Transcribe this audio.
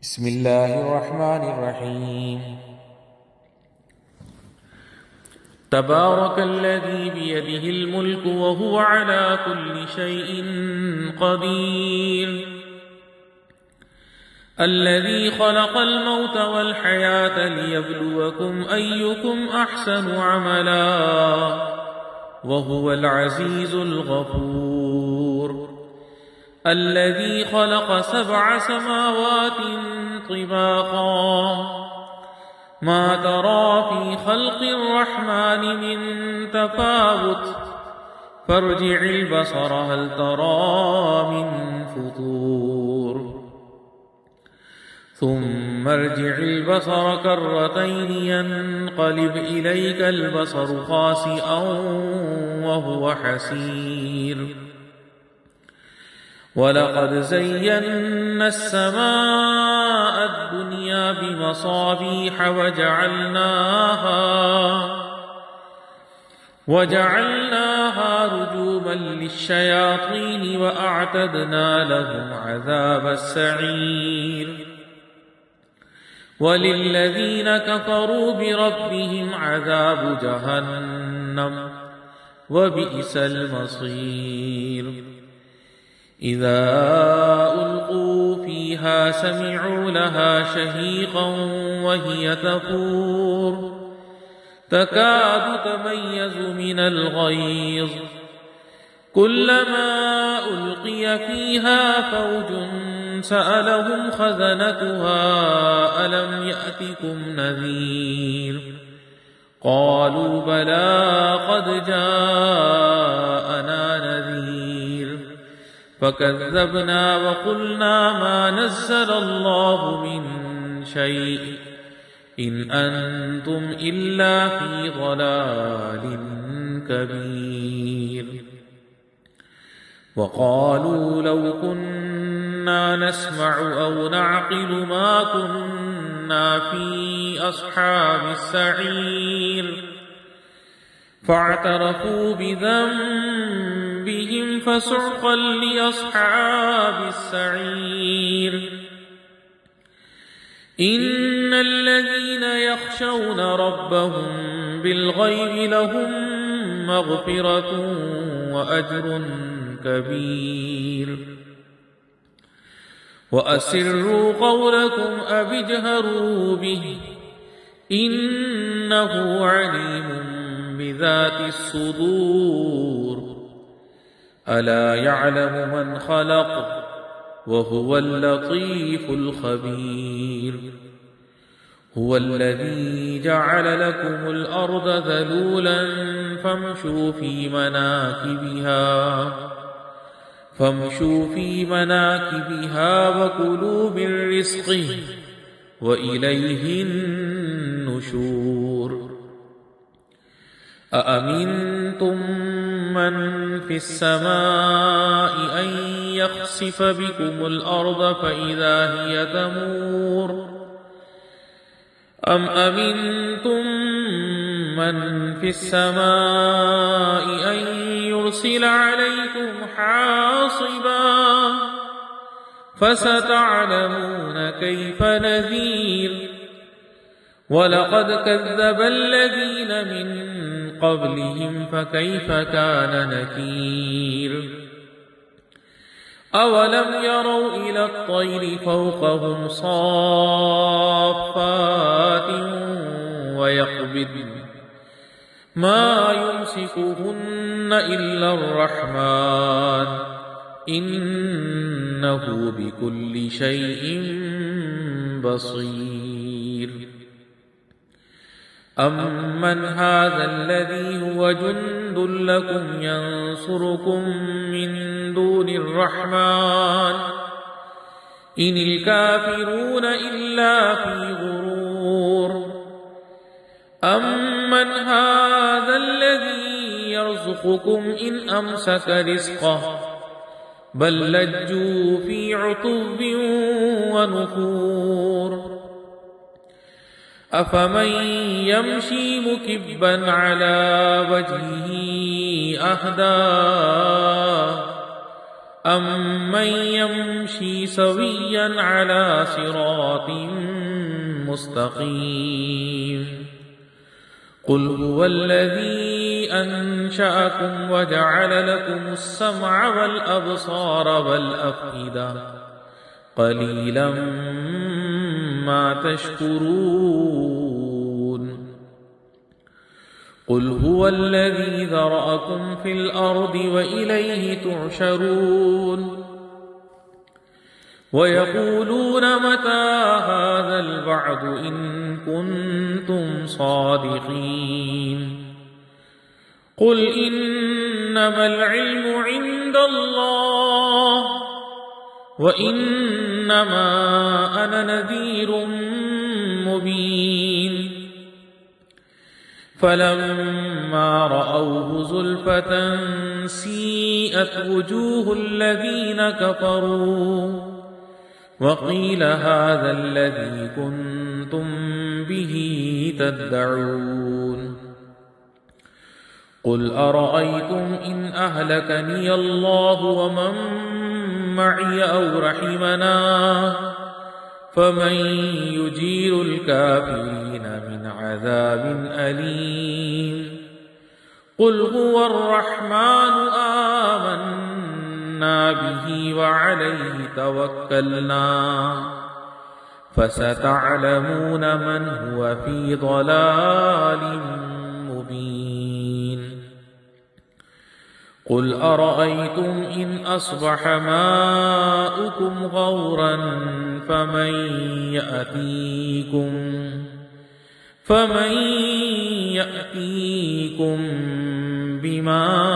بسم الله الرحمن الرحيم. تبارك الذي بيده الملك وهو على كل شيء قدير، الذي خلق الموت والحياة ليبلوكم أيكم أحسن عملا وهو العزيز الغفور، الذي خلق 7 سماوات طباقا ما ترى في خلق الرحمن من تفاوت فارجع البصر هل ترى من فطور ثم ارجع البصر كرتين ينقلب إليك البصر خاسئا وهو حسير، ولقد زينا السماء الدنيا بمصابيح وجعلناها رجوما للشياطين وأعتدنا لهم عذاب السعير، وللذين كفروا بربهم عذاب جهنم وبئس المصير. إذا ألقوا فيها سمعوا لها شهيقا وهي تفور تكاد تميز من الغيظ، كلما ألقي فيها فوج سألهم خزنتها ألم يأتكم نذير، قالوا بلى قد جاءنا نذير فكذبنا وقلنا ما نزل الله من شيء إن أنتم إلا في ضلال كبير. وقالوا لو كنا نسمع أو نعقل ما كنا في أصحاب السعير، فاعترفوا بذنبهم فسحقا لأصحاب السعير. إن الذين يخشون ربهم بالغيب لهم مغفرة وأجر كبير. وأسروا قولكم أو اجهروا به إنه عليم بذات الصدور، ألا يعلم من خلق وهو اللطيف الخبير. هو الذي جعل لكم الأرض ذلولا فامشوا في مناكبها وكلوا من رزقه وإليه النشور. أأمنتم من في السماء أن يخسف بكم الأرض فإذا هي تمور، أم أمنتم من في السماء أن يرسل عليكم حاصبا فستعلمون كيف نذير. ولقد كذب الذين من قبلهم فكيف كان نكير. أولم يروا إلى الطير فوقهم صافات ويقبضن ما يمسكهن إلا الرحمن إنه بكل شيء بصير. أمن هذا الذي هو جند لكم ينصركم من دون الرحمن إن الكافرون إلا في غرور. أمن هذا الذي يرزقكم إن أمسك رزقه بل لجوا في عتب ونفور. أفمن يمشي مكبا على وجهه أهدى أَمَّن يَمْشِي سَوِيًّا عَلَى صِرَاطٍ مُّسْتَقِيمٍ قُلْ هُوَ الَّذِي أَنشَأَكُمْ وَجَعَلَ لَكُمُ السَّمْعَ وَالْأَبْصَارَ وَالْأَفْئِدَةَ قَلِيلًا مَّا تَشْكُرُونَ قُلْ هُوَ الَّذِي ذَرَأَكُمْ فِي الْأَرْضِ وَإِلَيْهِ تُحْشَرُونَ وَيَقُولُونَ مَتَىٰ هَٰذَا الْوَعْدُ إِن كُنتُمْ صَادِقِينَ قُلْ إِنَّمَا الْعِلْمُ عِندَ اللَّهِ وَإِنَّمَا أَنَا نَذِيرٌ مُّبِينٌ فَلَمَّا رَأَوْهُ زُلْفَةً سِيئَتْ وُجُوهُ الَّذِينَ كَفَرُوا وَقِيلَ هَٰذَا الَّذِي كُنتُم بِهِ تَدَّعُونَ قُلْ أَرَأَيْتُمْ إِنْ أَهْلَكَنِيَ اللَّهُ وَمَن مَّعِيَ أَوْ رَحِمَنَا فَمَن يُجِيرُ الْكَافِرِينَ مِنْ عَذَابٍ أَلِيمٍ قُلْ هُوَ الرَّحْمَٰنُ آمَنَّا بِهِ وَعَلَيْهِ تَوَكَّلْنَا فَسَتَعْلَمُونَ مَنْ هُوَ فِي ضَلَالٍ مُّبِينٍ قُلْ أَرَأَيْتُمْ إِنْ أَصْبَحَ مَاؤُكُمْ غَوْرًا فَمَن يَأْتِيكُم بِمَاءٍ